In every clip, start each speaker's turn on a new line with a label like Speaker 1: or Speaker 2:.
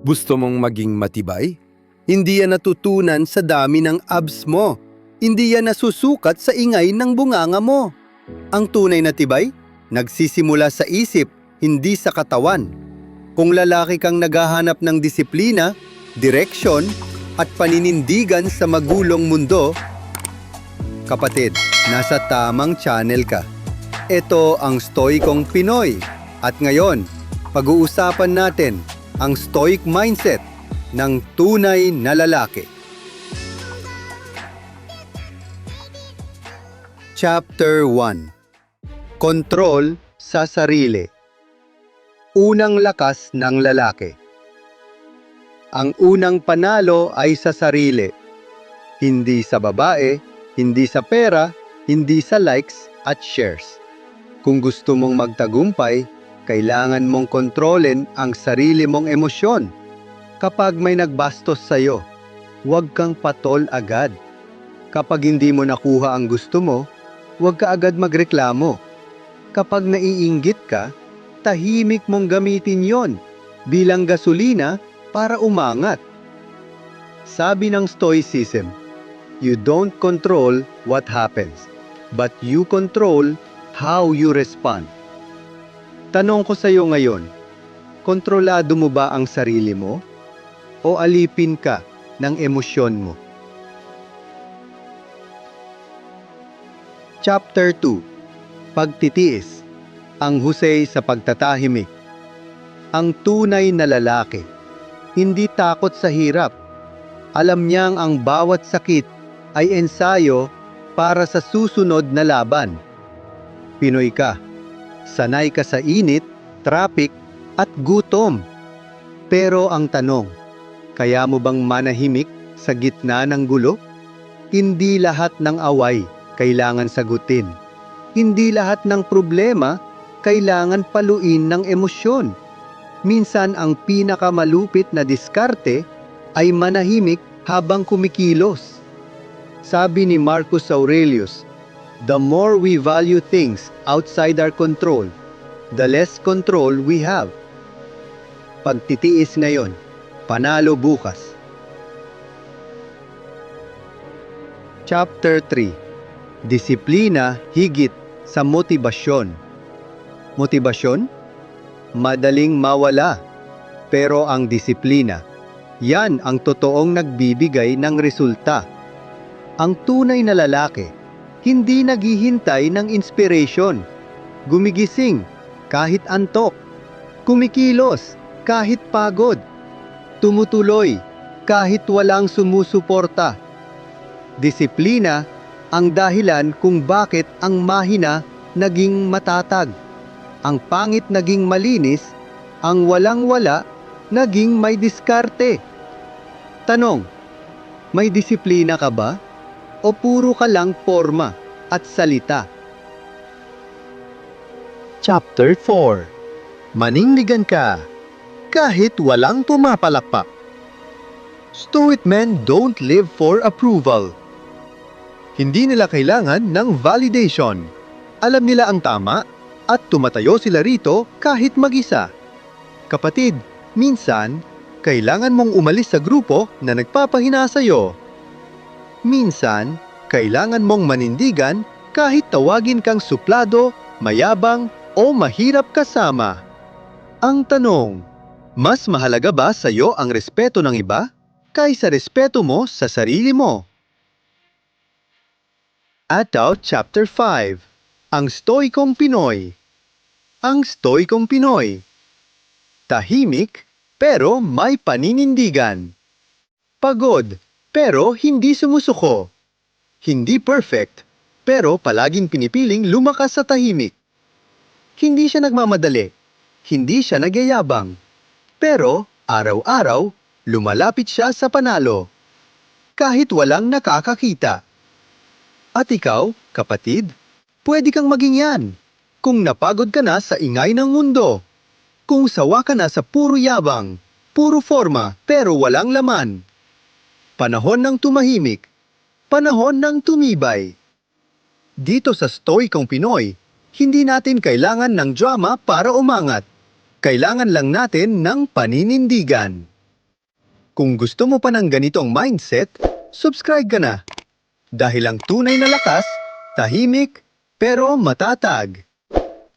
Speaker 1: Gusto mong maging matibay? Hindi yan natutunan sa dami ng abs mo. Hindi yan nasusukat sa ingay ng bunganga mo. Ang tunay na tibay, nagsisimula sa isip, hindi sa katawan. Kung lalaki kang naghahanap ng disiplina, direksyon, at paninindigan sa magulong mundo, kapatid, nasa tamang channel ka. Ito ang Stoikong Pinoy. At ngayon, pag-uusapan natin ang stoic mindset ng tunay na lalaki. Chapter 1. Kontrol sa sarili. Unang lakas ng lalaki. Ang unang panalo ay sa sarili. Hindi sa babae, hindi sa pera, hindi sa likes at shares. Kung gusto mong magtagumpay, kailangan mong kontrolin ang sarili mong emosyon. Kapag may nagbastos sa'yo, huwag kang patol agad. Kapag hindi mo nakuha ang gusto mo, huwag ka agad magreklamo. Kapag naiinggit ka, tahimik mong gamitin yon bilang gasolina para umangat. Sabi ng Stoicism, you don't control what happens, but you control how you respond. Tanong ko sa iyo ngayon, kontrolado mo ba ang sarili mo? O alipin ka ng emosyon mo? Chapter 2. Pagtitiis. Ang husay sa pagtatahimik. Ang tunay na lalaki, hindi takot sa hirap. Alam niyang ang bawat sakit ay ensayo para sa susunod na laban. Pinoy ka. Sanay ka sa init, traffic, at gutom. Pero ang tanong, kaya mo bang manahimik sa gitna ng gulo? Hindi lahat ng away kailangan sagutin. Hindi lahat ng problema kailangan paluin ng emosyon. Minsan ang pinakamalupit na diskarte ay manahimik habang kumikilos. Sabi ni Marcus Aurelius, the more we value things outside our control, the less control we have. Pagtitiis ngayon, panalo bukas. Chapter 3. Disiplina higit sa motibasyon. Motibasyon? Madaling mawala. Pero ang disiplina, yan ang totoong nagbibigay ng resulta. Ang tunay na lalaki, hindi naghihintay ng inspiration. Gumigising kahit antok. Kumikilos kahit pagod. Tumutuloy kahit walang sumusuporta. Disiplina ang dahilan kung bakit ang mahina naging matatag. Ang pangit naging malinis, ang walang-wala naging may diskarte. Tanong, may disiplina ka ba? O puro ka lang forma at salita? Chapter 4. Manindigan ka kahit walang pumapalakpak. Stoic men don't live for approval. Hindi nila kailangan ng validation. Alam nila ang tama at tumatayo sila rito kahit mag-isa. Kapatid, minsan, kailangan mong umalis sa grupo na nagpapahina sa'yo. Minsan, kailangan mong manindigan kahit tawagin kang suplado, mayabang, o mahirap kasama. Ang tanong, mas mahalaga ba sa'yo ang respeto ng iba kaysa respeto mo sa sarili mo? Ataw Chapter 5. Ang Stoikong Pinoy. Ang Stoikong Pinoy. Tahimik, pero may paninindigan. Pagod, pero hindi sumusuko. Hindi perfect, pero palaging pinipiling lumakas sa tahimik. Hindi siya nagmamadali. Hindi siya nagyayabang. Pero araw-araw, lumalapit siya sa panalo. Kahit walang nakakakita. At ikaw, kapatid, pwede kang maging yan. Kung napagod ka na sa ingay ng mundo. Kung sawa ka na sa puro yabang, puro forma, pero walang laman. Panahon ng tumahimik. Panahon ng tumibay. Dito sa Stoikong Pinoy, hindi natin kailangan ng drama para umangat. Kailangan lang natin ng paninindigan. Kung gusto mo pa ng ganitong mindset, subscribe ka na. Dahil ang tunay na lakas, tahimik, pero matatag.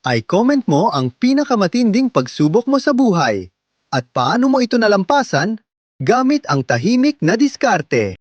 Speaker 1: I-comment mo ang pinakamatinding pagsubok mo sa buhay at paano mo ito nalampasan gamit ang tahimik na diskarte.